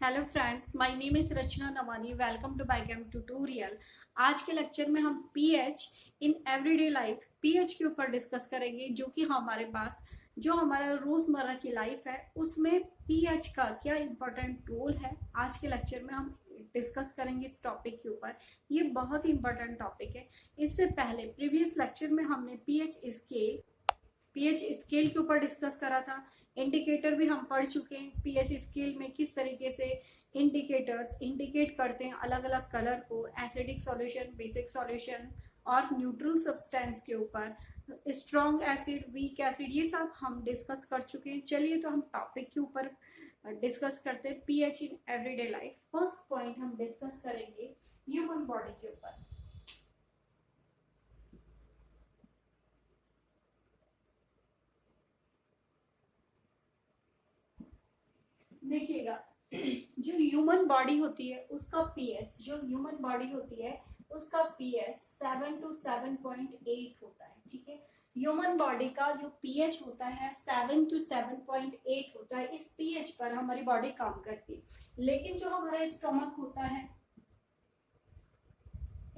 Hello friends, my name is Rachna Navani. Welcome to biochem tutorial. आज के lecture में हम pH in everyday life pH के ऊपर डिस्कस करेंगे, जो कि हमारा रोजमर्रा की लाइफ है उसमें पीएच का क्या इम्पोर्टेंट रोल है। आज के लेक्चर में हम डिस्कस करेंगे इस टॉपिक के ऊपर। ये बहुत ही इम्पोर्टेंट टॉपिक है। इससे पहले प्रीवियस लेक्चर में हमने पीएच स्केल के ऊपर डिस्कस करा था। इंडिकेटर भी हम पढ़ चुके हैं। पीएच स्केल में किस तरीके से इंडिकेटर्स इंडिकेट करते हैं अलग अलग कलर को, एसिडिक सॉल्यूशन, बेसिक सॉल्यूशन और न्यूट्रल सब्सटेंस के ऊपर, स्ट्रॉन्ग एसिड, वीक एसिड, ये सब हम डिस्कस कर चुके हैं। चलिए तो हम टॉपिक के ऊपर डिस्कस करते हैं। PH in everyday life. First point हम डिस्कस करेंगे ह्यूमन बॉडी के ऊपर। देखिएगा, जो ह्यूमन बॉडी होती है उसका पीएच 7 to 7.8 होता है। ठीक है, ह्यूमन बॉडी का जो पीएच होता है 7 to 7.8 होता है। इस पीएच पर हमारी बॉडी काम करती है। लेकिन जो हमारा स्टोमक होता है,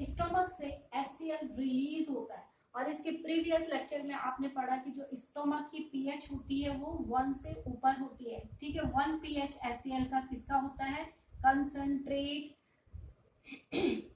स्टोमक से HCl रिलीज होता है। और इसके प्रीवियस लेक्चर में आपने पढ़ा कि जो स्टोमक की पीएच होती है वो 1 से ऊपर होती है। ठीक है, 1 पीएच HCl का किसका होता है?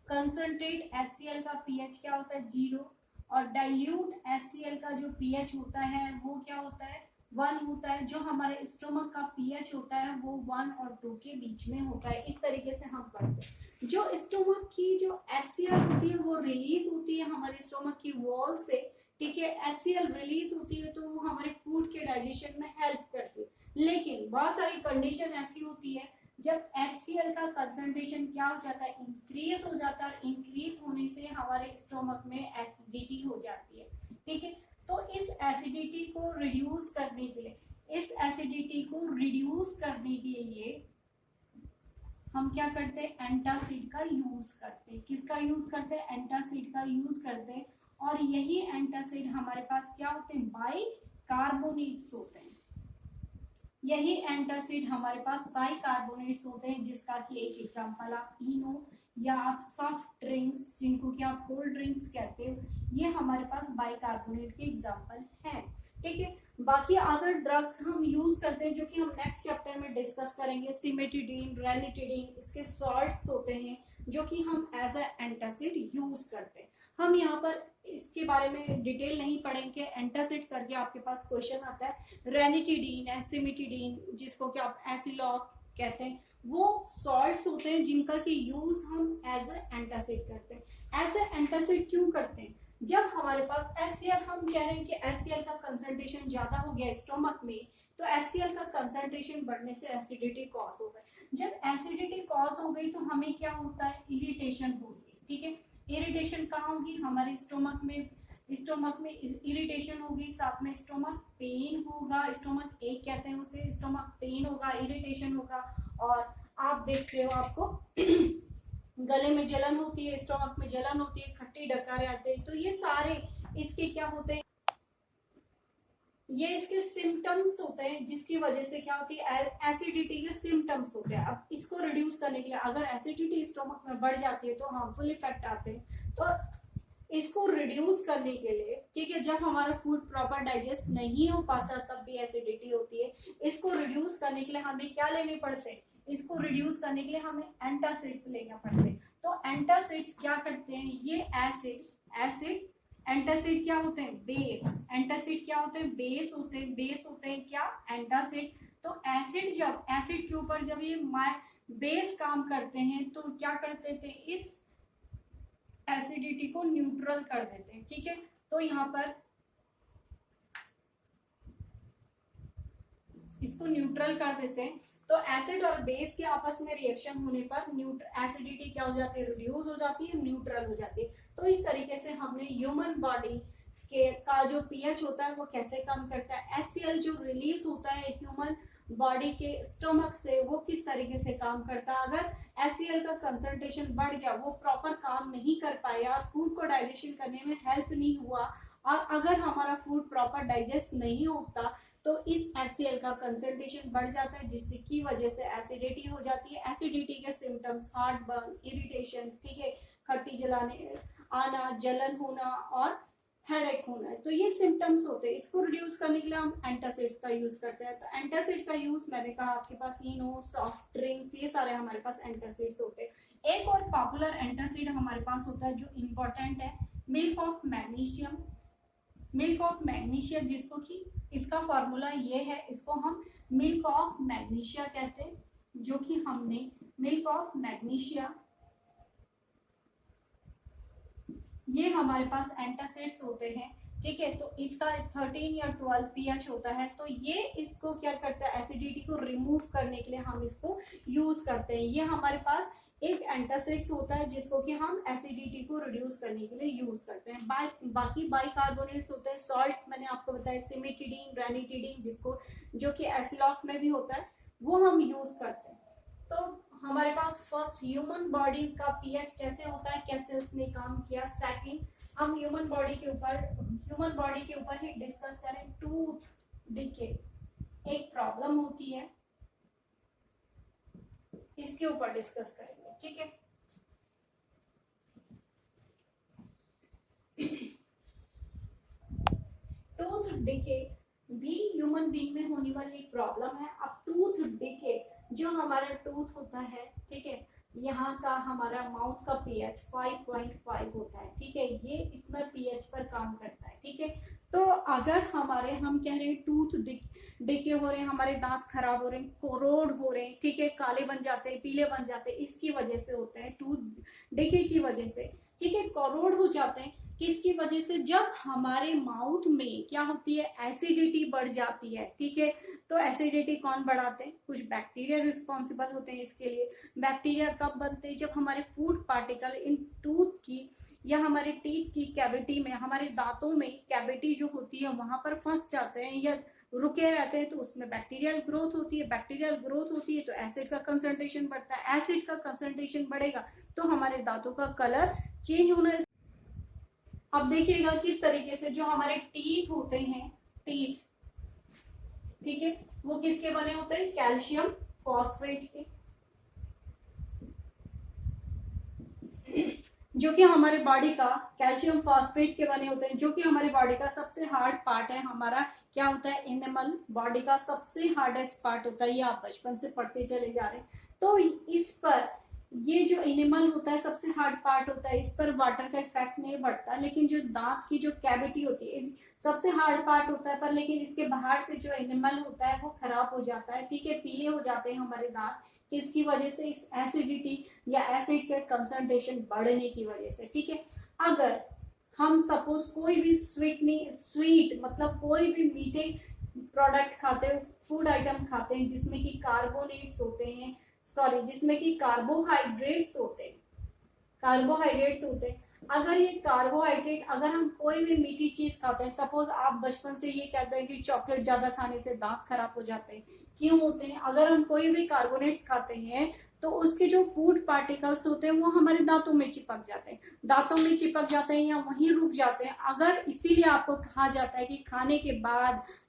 कंसंट्रेट HCl का पीएच क्या होता है? 0। और डाइल्यूट HCl का जो पीएच होता है वो क्या होता है? 1 होता है। जो हमारे स्टोमक का पीएच होता है वो 1 और 2 के बीच में होता है। इस तरीके से हम पढ़ते हैं। जो स्टोमक की जो HCl होती है वो रिलीज होती है हमारे स्टोमक की वॉल से। ठीक है, HCl रिलीज होती है तो वो हमारे फूड के डाइजेशन में हेल्प करती है। लेकिन बहुत सारी कंडीशन ऐसी होती है जब HCl का कंसंट्रेशन क्या हो जाता है? इंक्रीज हो जाता है। इंक्रीज होने से हमारे स्टोमक में एसिडिटी हो जाती है। ठीक है, तो इस एसिडिटी को रिड्यूस करने के लिए हम क्या करते हैं? एंटासिड का यूज करते हैं। किसका यूज करते हैं? एंटासिड का यूज करते हैं। और यही एंटासिड हमारे पास क्या होते हैं? बाइकार्बोनेट्स होते हैं। यही एंटासिड हमारे पास बाइकार्बोनेट्स होते हैं, जिसका कि एक एग्जांपल आप इनो या आप सॉफ्ट ड्रिंक्स, जिनको कि आप कोल्ड ड्रिंक्स कहते हो, ये हमारे पास बाइकार्बोनेट के एग्जांपल हैं। ठीक है, बाकी अदर ड्रग्स हम यूज करते हैं जो कि हम नेक्स्ट चैप्टर में डिस्कस करेंगे। सिमेटिडीन, रेनिटिडीन, इसके सॉल्ट्स होते हैं जो कि हम एज अ एंटासिड यूज करते हैं। हम यहाँ पर इसके बारे में डिटेल नहीं पढ़ेंगे। एंटासिड करके आपके पास क्वेश्चन आता है। रेनिटिडीन, सिमेटिडीन, जिसको कि आप एसिलॉक कहते हैं, वो सॉल्ट्स होते हैं जिनका की यूज हम एज अ एंटासिड करते हैं। एज अ एंटासिड क्यों करते हैं? जब हमारे पास HCl, हम कह रहे हैं कि HCl का कंसंट्रेशन ज्यादा हो गया स्टोमक में, तो HCl का कंसंट्रेशन बढ़ने से एसिडिटी कॉज हो गई। जब एसिडिटी कॉज हो गई तो हमें क्या होता है? इरिटेशन होगी। ठीक है, इरिटेशन कहाँ होगी? हमारे स्टोमक में इरिटेशन होगी, साथ में स्टोमक पेन होगा। स्टोमक एक कहते हैं उसे। स्टोमक पेन होगा, इरिटेशन होगा, और आप देखते हो आपको गले में जलन होती है, स्टोमक में जलन होती है, खट्टी डकारे आते हैं। तो ये सारे इसके क्या होते हैं? ये इसके सिम्टम्स होते हैं, जिसकी वजह से क्या होती है? एसिडिटी के सिम्टम्स होते हैं। अब इसको रिड्यूस करने के लिए, अगर एसिडिटी स्टोमक में बढ़ जाती है तो हार्मफुल इफेक्ट आते हैं। तो इसको रिड्यूस करने के लिए, ठीक है, जब हमारा फूड प्रॉपर डाइजेस्ट नहीं हो पाता तब भी एसिडिटी होती है। इसको रिड्यूस करने के लिए हमें क्या लेने पड़ते हैं? इसको रिड्यूस करने के लिए हमें एंटासिड्स लेना पड़ते हैं। तो एंटासिड्स क्या करते हैं? ये एसिड एंटासिड क्या होते हैं? बेस। एंटासिड क्या होते हैं? बेस होते हैं। बेस होते हैं क्या? एंटासिड। तो एसिड के ऊपर जब ये बेस काम करते हैं तो क्या करते थे? इस एसिडिटी को न्यूट्रल कर देते हैं। ठीक है, तो यहाँ पर इसको न्यूट्रल कर देते हैं। तो एसिड और बेस के आपस में रिएक्शन होने पर एसिडिटी क्या हो जाती है? रिड्यूस हो जाती है, न्यूट्रल हो जाती है। तो इस तरीके से हमने ह्यूमन बॉडी के का जो पीएच होता है वो कैसे काम करता है, HCl जो रिलीज होता है ह्यूमन बॉडी के स्टोमक से, वो किस तरीके से काम करता है। अगर HCl का कंसंट्रेशन बढ़ गया, वो प्रॉपर काम नहीं कर पाया और फूड को डाइजेशन करने में हेल्प नहीं हुआ, और अगर हमारा फूड प्रॉपर डाइजेस्ट नहीं होता तो इस HCl का कंसंट्रेशन बढ़ जाता है, जिससे की वजह से एसिडिटी हो जाती है। एसिडिटी के सिम्टम्स हार्ट बर्न, इरिटेशन, ठीक है, खट्टी जलाने आना, जलन होना और हेडेक होना है, तो ये सिम्टम्स होते हैं। इसको रिड्यूस करने के लिए हम एंटासिड्स का यूज करते हैं। तो एंटासिड का यूज मैंने कहा आपके पास इनो, सॉफ्ट ड्रिंक्स, ये सारे हमारे पास एंटासिड्स होते हैं। एक और पॉपुलर एंटासिड हमारे पास होता है जो इम्पोर्टेंट है, milk of magnesium. Milk of magnesia, जिसको कि इसका फॉर्मूला ये है, इसको हम मिल्क ऑफ मैग्नीशिया कहते हैं, जो कि हमने मिल्क ऑफ मैग्नीशिया, ये हमारे पास एंटासिड्स होते हैं, ठीक है। तो इसका 13 या 12 pH होता है, तो ये इसको क्या करता है, एसिडिटी को रिमूव करने के लिए हम इसको यूज करते हैं। ये हमारे पास एक एंटासिड्स होता है जिसको कि हम एसिडिटी को रिड्यूस करने के लिए यूज करते हैं। बाकी बाइकार्बोनेट्स होते हैं, सॉल्ट मैंने आपको बताया, सिमेटिडीन, रैनिटिडीन, जिसको जो कि एसिलॉक में भी होता है, वो हम यूज करते हैं। तो हमारे पास फर्स्ट ह्यूमन बॉडी का पीएच कैसे होता है, कैसे उसने काम किया। सेकंड, हम ह्यूमन बॉडी के ऊपर ही डिस्कस करें। टूथ डिके एक प्रॉब्लम होती है, इसके ऊपर डिस्कस करेंगे, ठीक है। टूथ डिके भी ह्यूमन बीइंग में होने वाली एक प्रॉब्लम है। अब टूथ डिके, जो हमारा टूथ होता है, ठीक है, यहाँ का हमारा माउथ का पीएच 5.5 होता है, ठीक है, ये इतना पीएच पर काम करता है, ठीक है। तो अगर हम कह रहे हैं टूथ डिके हो रहे हैं, हमारे दांत खराब हो रहे हैं, कोरोड हो रहे हैं, ठीक है, काले बन जाते हैं, पीले बन जाते हैं, इसकी वजह से होते हैं, टूथ डिके की वजह से, ठीक है। कोरोड हो जाते हैं किसकी वजह से, जब हमारे माउथ में क्या होती है, एसिडिटी बढ़ जाती है, ठीक है। तो एसिडिटी कौन बढ़ाते हैं, कुछ बैक्टीरिया रिस्पॉन्सिबल होते हैं इसके लिए। बैक्टीरिया कब बनते हैं, जब हमारे फूड पार्टिकल इन टूथ की या हमारे टीथ की कैविटी में, हमारे दांतों में कैविटी जो होती है वहां पर फंस जाते हैं या रुके रहते हैं, तो उसमें बैक्टीरियल ग्रोथ होती है। बैक्टीरियल ग्रोथ होती है तो एसिड का कंसंट्रेशन बढ़ता है। एसिड का कंसंट्रेशन बढ़ेगा तो हमारे दांतों का कलर चेंज होना। अब देखिएगा किस तरीके से जो हमारे टीथ होते हैं, टीथ, ठीक है, वो किसके बने होते हैं, कैल्शियम फॉस्फेट के, जो कि हमारे बॉडी का कैल्शियम फॉस्फेट के बने होते हैं, जो कि हमारे बॉडी का सबसे हार्ड पार्ट है। हमारा क्या होता है, एनिमल बॉडी का सबसे हार्डेस्ट पार्ट होता है, ये आप बचपन से पढ़ते चले जा रहे हैं। तो इस पर, ये जो एनिमल होता है सबसे हार्ड पार्ट होता है, इस पर वाटर का इफेक्ट नहीं बढ़ता, लेकिन जो दांत की जो कैविटी होती है सबसे हार्ड पार्ट होता है, पर लेकिन इसके बाहर से जो एनिमल होता है वो खराब हो जाता है, ठीक है, पीले हो जाते हैं हमारे दांत, किसकी वजह से, इस एसिडिटी या एसिड के कंसंट्रेशन बढ़ने की वजह से, ठीक है। अगर हम सपोज कोई भी स्वीट मतलब कोई भी मीठे प्रोडक्ट खाते हैं, फूड आइटम खाते हैं जिसमें कि कार्बोनेट्स होते हैं, सॉरी जिसमें कि कार्बोहाइड्रेट्स होते हैं, अगर ये कार्बोहाइड्रेट, अगर हम कोई भी मीठी चीज खाते हैं, सपोज आप बचपन से ये कहते हैं कि चॉकलेट ज्यादा खाने से दांत खराब हो जाते हैं, क्यों होते हैं, अगर हम कोई भी कार्बोनेट्स खाते हैं तो उसके जो फूड पार्टिकल्स होते हैं वो हमारे दांतों में चिपक जाते हैं, या वहीं रुक जाते हैं। अगर इसीलिए आपको कहा जाता है कि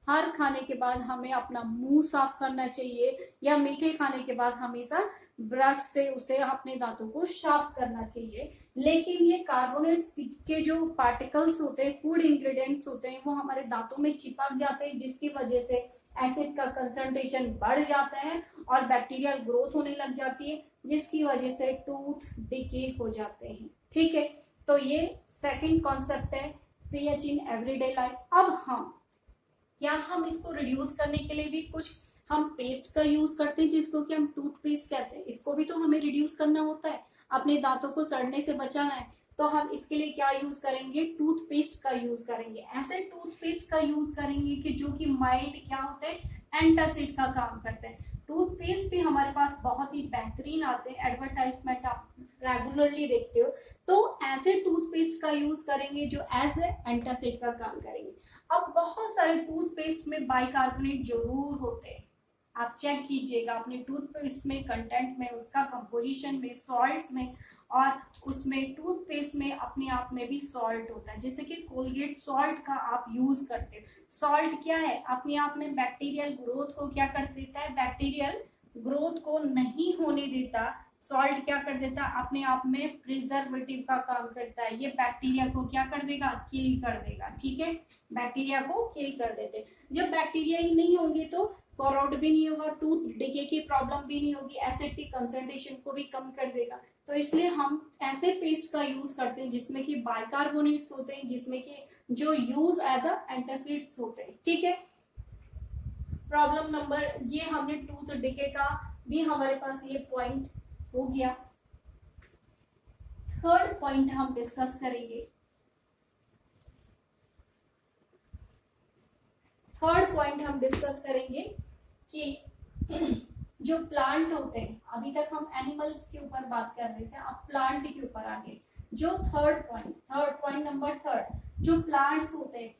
हर खाने के बाद हमें अपना मुंह साफ करना चाहिए, या मीठे खाने के बाद हमेशा ब्रश से उसे अपने दांतों को साफ करना चाहिए। लेकिन ये कार्बोनेट्स के जो पार्टिकल्स होते हैं, फूड इंग्रेडिएंट्स होते हैं, वो हमारे दांतों में चिपक जाते हैं, जिसकी वजह से एसिड का कंसंट्रेशन बढ़ जाता है और बैक्टीरियल ग्रोथ होने लग जाती है, जिसकी वजह से टूथ डिके हो जाते हैं, ठीक है। तो ये सेकंड कॉन्सेप्ट है, पीएच इन एवरीडे लाइफ। अब हम इसको रिड्यूस करने के लिए भी कुछ हम पेस्ट का यूज करते हैं, जिसको कि हम टूथपेस्ट कहते हैं, इसको भी तो हमें रिड्यूस करना होता है, अपने दांतों को सड़ने से बचाना है, तो हम इसके लिए क्या यूज करेंगे, टूथपेस्ट का यूज करेंगे। ऐसे टूथपेस्ट का यूज करेंगे कि जो कि माइल्ड क्या होते हैं, एंटासिड का काम करते हैं। टूथपेस्ट भी हमारे पास बहुत ही बेहतरीन आते हैं, एडवर्टाइजमेंट आप रेगुलरली देखते हो, तो ऐसे टूथपेस्ट का यूज करेंगे जो एज एंटासिड का काम करेंगे। अब बहुत सारे टूथपेस्ट में बाइकार्बोनेट जरूर होते हैं, आप चेक कीजिएगा अपने टूथपेस्ट में, कंटेंट में, उसका कंपोजिशन में, सॉल्ट्स में, और उसमें टूथपेस्ट में अपने आप में भी सॉल्ट होता है, जैसे कि कोलगेट सॉल्ट का आप यूज करते हैं। सॉल्ट क्या है, अपने आप में बैक्टीरियल ग्रोथ को क्या कर देता है, बैक्टीरियल ग्रोथ को नहीं होने देता। सॉल्ट क्या कर देता है, अपने आप में प्रिजर्वेटिव का काम करता है, ये बैक्टीरिया को क्या कर देगा, किल कर देगा। ठीक है, बैक्टीरिया को किल कर देते। जब बैक्टीरिया ही नहीं होंगे तो कोरोड भी नहीं होगा, टूथ डिके की प्रॉब्लम भी नहीं होगी, एसिड की कंसंट्रेशन को भी कम कर देगा। तो इसलिए हम ऐसे पेस्ट का यूज करते हैं जिसमें कि बाइकार्बोनेट्स होते हैं, जिसमें कि जो यूज एज अ एंटासिड्स होते हैं। ठीक है, प्रॉब्लम नंबर ये हमने टूथ डिके का भी हमारे पास ये पॉइंट हो गया। थर्ड पॉइंट हम डिस्कस करेंगे। थर्ड पॉइंट हम डिस्कस करेंगे कि जो प्लांट होते हैं, अभी तक हम एनिमल्स के ऊपर बात कर रहे थे, अब प्लांट के ऊपर आगे। जो थर्ड पॉइंट नंबर थर्ड, जो प्लांट्स होते हैं,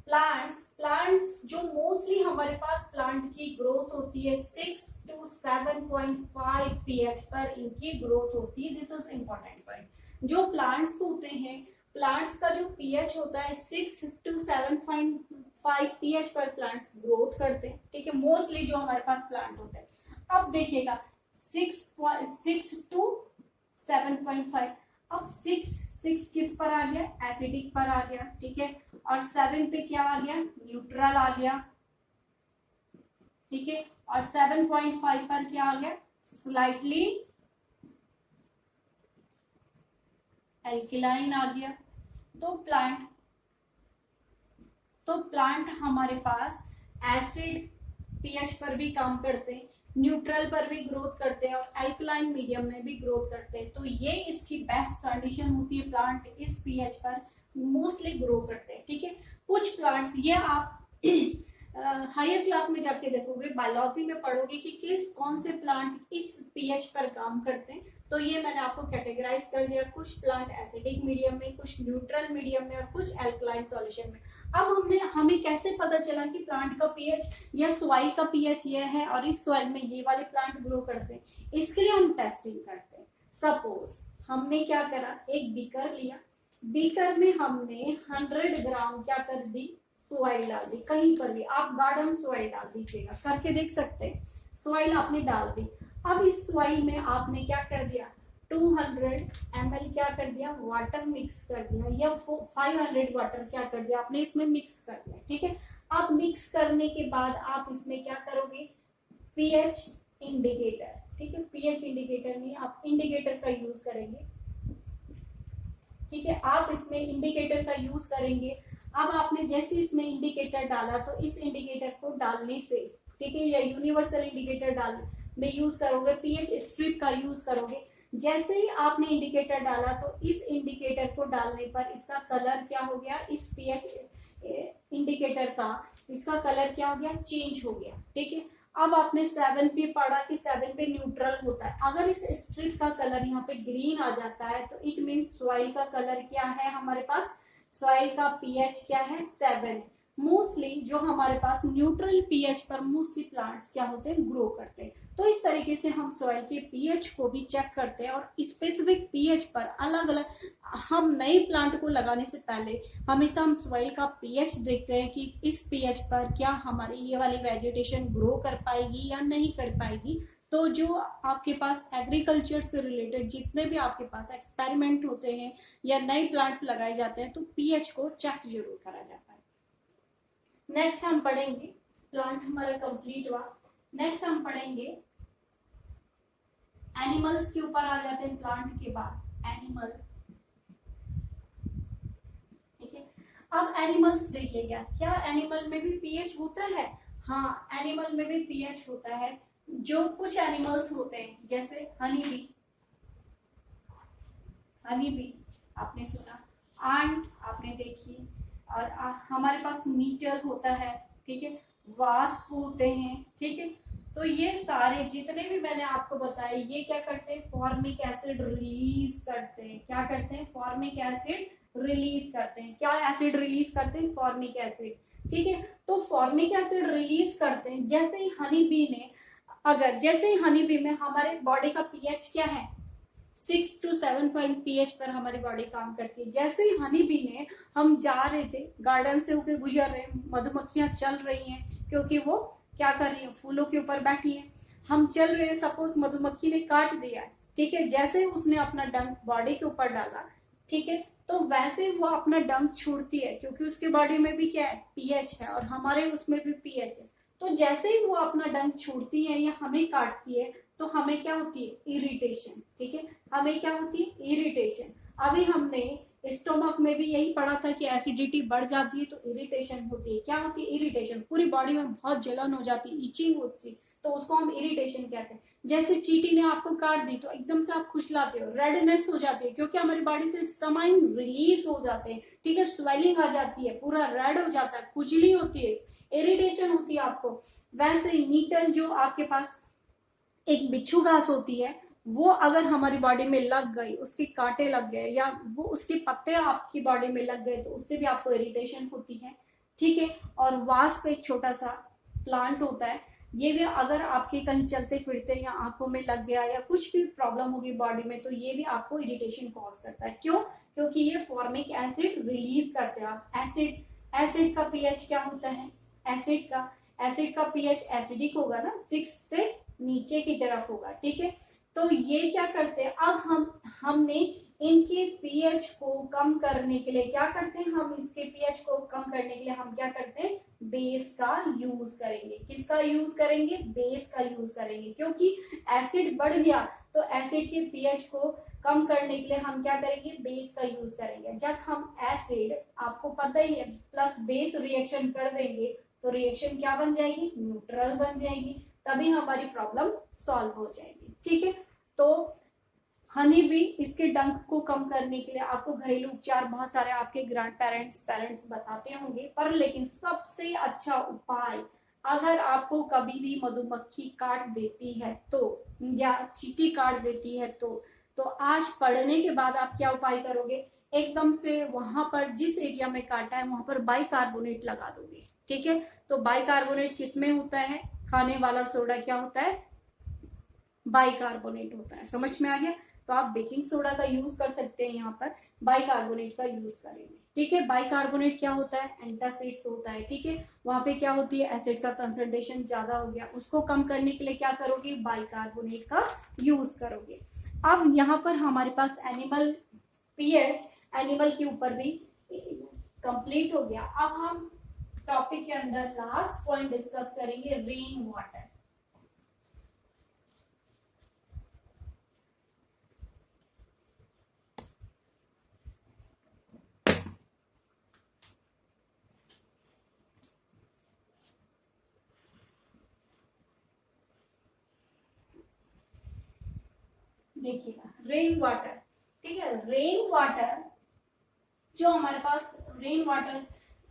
प्लांट्स जो मोस्टली हमारे पास प्लांट की ग्रोथ होती है 6 to 7.5 pH पर इनकी ग्रोथ होती है। This is important point. जो प्लांट्स होते हैं, प्लांट्स का जो पीएच होता है 6 to 7.5 pH पर प्लांट्स ग्रोथ करते हैं। ठीक है, मोस्टली जो हमारे पास प्लांट होते हैं। अब देखिएगा 6 to 7.5, अब 6 किस पर आ गया, एसिडिक पर आ गया। ठीक है, और 7 पे क्या आ गया, न्यूट्रल आ गया। ठीक है, और 7.5 पर क्या आ गया, स्लाइटली एल्किलाइन आ गया। तो प्लांट हमारे पास एसिड पीएच पर भी काम करते हैं, न्यूट्रल पर भी ग्रोथ करते हैं और एल्कलाइन मीडियम में भी ग्रोथ करते हैं। तो ये इसकी बेस्ट कंडीशन होती है, प्लांट इस पीएच पर मोस्टली ग्रो करते हैं। ठीक है, कुछ प्लांट्स ये आप हायर क्लास में जाके देखोगे, बायोलॉजी में पढ़ोगे कि कौन से प्लांट इस पीएच पर काम करते हैं। तो ये मैंने आपको कैटेगराइज कर दिया, कुछ प्लांट एसिडिक मीडियम में, कुछ न्यूट्रल मीडियम में और कुछ एल्कलाइन सॉल्यूशन में। अब हमें कैसे पता चला कि प्लांट का पीएच या सॉइल का पीएच ये है और इस सॉइल में ये वाले प्लांट ग्रो करते हैं? इसके लिए हम टेस्टिंग करते हैं। सपोज हमने क्या करा, एक बीकर लिया, बीकर में हमने 100 ग्राम क्या कर दी, सॉइल डाल दी। कहीं पर भी आप गार्डन सॉइल डाल दीजिएगा, करके देख सकते हैं। सॉइल आपने डाल दी। अब इस सॉइल में आपने क्या कर दिया, 200 ml क्या कर दिया, वाटर मिक्स कर दिया, या 500 वाटर क्या कर दिया आपने इसमें मिक्स कर दिया। ठीक है, अब मिक्स करने के बाद आप इसमें क्या करोगे, पीएच इंडिकेटर। ठीक है, पीएच इंडिकेटर में आप इंडिकेटर का यूज करेंगे। ठीक है, आप इसमें इंडिकेटर का यूज करेंगे। अब आपने जैसे इसमें इंडिकेटर डाला तो इस इंडिकेटर को डालने से, ठीक है, या यूनिवर्सल इंडिकेटर डाल में यूज करोगे, पीएच स्ट्रिप का यूज करोगे। जैसे ही आपने इंडिकेटर डाला तो इस इंडिकेटर को डालने पर इसका कलर क्या हो गया, इस पीएच इंडिकेटर का इसका कलर क्या हो गया, चेंज हो गया। ठीक है, अब आपने 7 पे पढ़ा कि 7 पे न्यूट्रल होता है। अगर इस स्ट्रिप का कलर यहाँ पे ग्रीन आ जाता है तो इट मीन्स सॉइल का कलर क्या है, हमारे पास सॉइल का पीएच क्या है, 7। मोस्टली जो हमारे पास न्यूट्रल पीएच पर मोस्टली प्लांट्स क्या होते हैं, ग्रो करते हैं। तो इस तरीके से हम सॉइल के पीएच को भी चेक करते हैं और स्पेसिफिक पीएच पर अलग अलग, हम नए प्लांट को लगाने से पहले हमेशा हम सॉइल का पीएच देखते हैं कि इस पीएच पर क्या हमारी ये वाली वेजिटेशन ग्रो कर पाएगी या नहीं कर पाएगी। तो जो आपके पास एग्रीकल्चर से रिलेटेड जितने भी आपके पास एक्सपेरिमेंट होते हैं या नए प्लांट्स लगाए जाते हैं तो पीएच को चेक जरूर करा जाता है। नेक्स्ट हम पढ़ेंगे, प्लांट हमारा कंप्लीट हुआ। नेक्स्ट हम पढ़ेंगे एनिमल्स के ऊपर आ जाते हैं प्लांट के बाद, एनिमल। ठीक है, अब एनिमल्स देखिएगा, क्या एनिमल में भी पीएच होता है? हाँ, एनिमल में भी पीएच होता है। जो कुछ एनिमल्स होते हैं जैसे हनी बी आपने सुना, आंट आपने देखी, और हमारे पास मीटर होता है। ठीक है, वास्प होते हैं। ठीक है, तो ये सारे जितने भी मैंने आपको बताए ये क्या करते हैं, फॉर्मिक एसिड रिलीज करते हैं। क्या करते हैं, फॉर्मिक एसिड रिलीज करते हैं। क्या एसिड रिलीज करते हैं, फॉर्मिक एसिड। ठीक है, तो फॉर्मिक एसिड रिलीज करते हैं। जैसे ही हनी बी में हमारे बॉडी का पीएच क्या है, 6 to 7 पॉइंट pH पर हमारी बॉडी काम करती है। जैसे ही हनी बी ने, हम जा रहे थे, गार्डन से होकर गुजर रहे, मधुमक्खियां चल रही हैं क्योंकि वो क्या कर रही है, फूलों के ऊपर बैठी है। हम चल रहे हैं, सपोज मधुमक्खी ने काट दिया है, ठीक है, जैसे ही उसने अपना डंक बॉडी के ऊपर डाला, ठीक है, तो वैसे वो अपना डंक छोड़ती है क्योंकि उसके बॉडी में भी क्या है, पीएच है, और हमारे उसमें भी पीएच है। तो जैसे ही वो अपना डंक छोड़ती है या हमें काटती है तो हमें क्या होती है, इरिटेशन, ठीक है, हमें क्या होती है, इरिटेशन। अभी हमने स्टोमक में भी यही पढ़ा था कि एसिडिटी बढ़ जाती है तो इरिटेशन होती है। क्या होती है, इरिटेशन, पूरी बॉडी में बहुत जलन हो जाती है, इचिंग होती है, तो उसको हम इरिटेशन कहते हैं। जैसे चींटी ने आपको काट दी तो एकदम से आप खुजलाते हो, रेडनेस हो जाती है क्योंकि हमारी बॉडी से स्टमाइन रिलीज हो जाते हैं, ठीक है, स्वेलिंग आ जाती है, पूरा रेड हो जाता है, खुजली होती है, इरिटेशन होती है आपको। वैसे ही नीटल जो आपके पास एक बिच्छू घास होती है, वो अगर हमारी बॉडी में लग गई, उसके कांटे लग गए या वो उसके पत्ते आपकी बॉडी में लग गए तो उससे भी आपको इरिटेशन होती है, ठीक है। और वास्प एक छोटा सा प्लांट होता है, ये भी अगर आपके कहीं चलते फिरते या आंखों में लग गया या कुछ भी प्रॉब्लम होगी बॉडी में तो ये भी आपको इरिटेशन कॉज करता है। क्यों, क्योंकि ये फॉर्मिक एसिड रिलीज करते हैं आप। एसिड का पीएच क्या होता है, एसिड का पीएच एसिडिक होगा ना, 6 से नीचे की तरफ होगा, ठीक है। तो ये क्या करते हैं, अब हमने इनके पीएच को कम करने के लिए क्या करते हैं, हम इसके पीएच को कम करने के लिए हम क्या करते हैं, बेस का यूज करेंगे। किसका यूज करेंगे, बेस का यूज करेंगे, क्योंकि एसिड बढ़ गया तो एसिड के पीएच को कम करने के लिए हम क्या करेंगे, बेस का यूज करेंगे। जब हम एसिड, आपको पता ही है, प्लस बेस रिएक्शन कर देंगे तो रिएक्शन क्या बन जाएगी, न्यूट्रल बन जाएगी, तभी हमारी प्रॉब्लम सॉल्व हो जाएगी, ठीक है। तो हनी बी, इसके डंक को कम करने के लिए आपको घरेलू उपचार बहुत सारे आपके ग्रैंड पेरेंट्स बताते होंगे, पर लेकिन सबसे अच्छा उपाय, अगर आपको कभी भी मधुमक्खी काट देती है तो, या चींटी काट देती है तो आज पढ़ने के बाद आप क्या उपाय करोगे, एकदम से वहां पर जिस एरिया में काटा है वहां पर बाइकार्बोनेट लगा दोगे, ठीक है। तो बाइकार्बोनेट किसमें होता है, खाने वाला सोडा क्या होता है, बाइकार्बोनेट होता है, समझ में आ गया। तो आप बेकिंग सोडा का यूज कर सकते हैं, यहाँ पर बाइकार्बोनेट का यूज करेंगे, ठीक है। बाइकार्बोनेट क्या होता है, एंटासिड्स होता है, ठीक है। वहां पे क्या होती है, एसिड का कंसंट्रेशन ज्यादा हो गया, उसको कम करने के लिए क्या करोगे, बाइकार्बोनेट का यूज करोगे। अब यहाँ पर हमारे पास एनिमल पीएच, एनिमल के ऊपर भी कंप्लीट हो गया। अब हम टॉपिक के अंदर लास्ट पॉइंट डिस्कस करेंगे, रेन वाटर। देखिएगा, रेन वाटर, ठीक है। रेन वाटर जो हमारे पास, रेन वाटर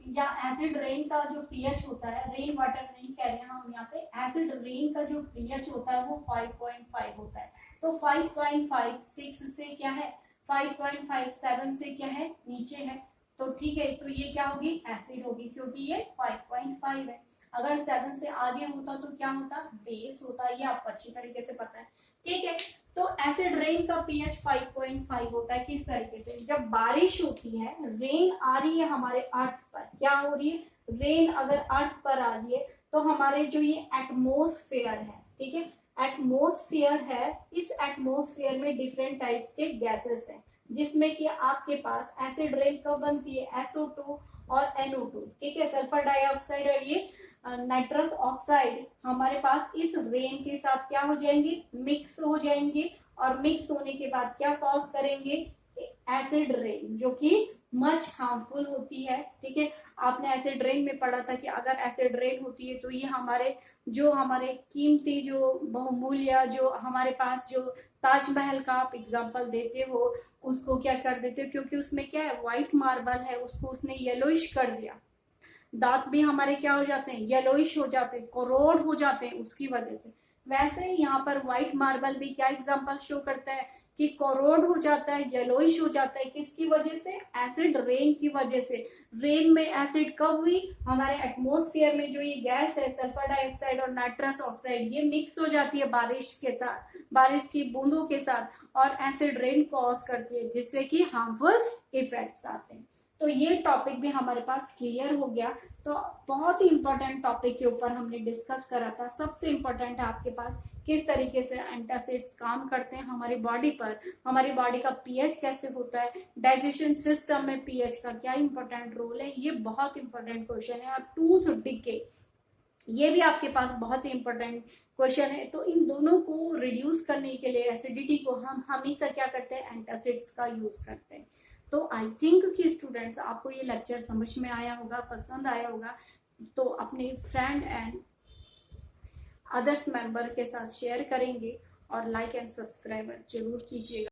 या एसिड रेन का जो पीएच होता है, रेन वाटर नहीं कह रहे हैं हम यहाँ पे, एसिड रेन का जो पीएच होता है वो 5.5 होता है। तो 5.5 6 से क्या है, 5.5 7 से क्या है, नीचे है, तो ठीक है, तो ये क्या होगी, एसिड होगी, क्योंकि ये 5.5 है। अगर 7 से आगे होता तो क्या होता, बेस होता, ये आपको अच्छी तरीके से पता है, ठीक है। तो एसिड रेन का पीएच 5.5 होता है। किस तरीके से, जब बारिश होती है, रेन आ रही है हमारे अर्थ पर, क्या हो रही है, रेन अगर अर्थ पर आ रही है तो हमारे जो ये एटमॉस्फेयर है, ठीक है, एटमॉस्फेयर है, इस एटमॉस्फेयर में डिफरेंट टाइप्स के गैसेस हैं, जिसमें कि आपके पास एसिड रेन कब बनती है, SO2 और NO2, ठीक है, सल्फर डाइऑक्साइड और ये नाइट्रस ऑक्साइड हमारे पास इस रेन के साथ क्या हो जाएंगे, मिक्स हो जाएंगे, और मिक्स होने के बाद क्या कॉज करेंगे, एसिड रेन, जो कि मच हार्मफुल होती है, ठीक है। आपने एसिड रेन में पढ़ा था कि अगर एसिड रेन होती है तो ये हमारे कीमती, जो बहुमूल्य, जो हमारे पास जो ताजमहल का आप एग्जांपल देते हो, उसको क्या कर देते हो, क्योंकि उसमें क्या है, व्हाइट मार्बल है, उसको उसने येलोइश कर दिया, दांत भी हमारे क्या हो जाते हैं, येलोइश हो जाते हैं, कोरोड हो जाते हैं उसकी वजह से। वैसे यहाँ पर व्हाइट मार्बल भी क्या एग्जांपल शो करता है कि कोरोड हो जाता है, येलोइश हो जाता है, किसकी वजह से, एसिड रेन की वजह से। रेन में एसिड कब हुई, हमारे एटमॉस्फेयर में जो ये गैस है, सल्फर डाइऑक्साइड और नाइट्रस ऑक्साइड, ये मिक्स हो जाती है बारिश के साथ, बारिश की बूंदों के साथ, और एसिड रेन कॉज करती है, जिससे कि हार्मफुल इफेक्ट्स आते हैं। तो ये टॉपिक भी हमारे पास क्लियर हो गया। तो बहुत ही इंपॉर्टेंट टॉपिक के ऊपर हमने डिस्कस करा था। सबसे इंपॉर्टेंट है आपके पास किस तरीके से एंटासिड्स काम करते हैं हमारी बॉडी पर, हमारी बॉडी का पीएच कैसे होता है, डाइजेशन सिस्टम में पीएच का क्या इंपॉर्टेंट रोल है, ये बहुत इंपॉर्टेंट क्वेश्चन है। और टूथ डिके, ये भी आपके पास बहुत ही इंपॉर्टेंट क्वेश्चन है। तो इन दोनों को रिड्यूस करने के लिए, एसिडिटी को हम हमेशा क्या करते हैं, एंटासिड्स का यूज करते हैं। तो आई थिंक कि स्टूडेंट्स आपको ये लेक्चर समझ में आया होगा, पसंद आया होगा। तो अपने फ्रेंड एंड अदर्स मेंबर के साथ शेयर करेंगे और लाइक एंड सब्सक्राइब जरूर कीजिएगा।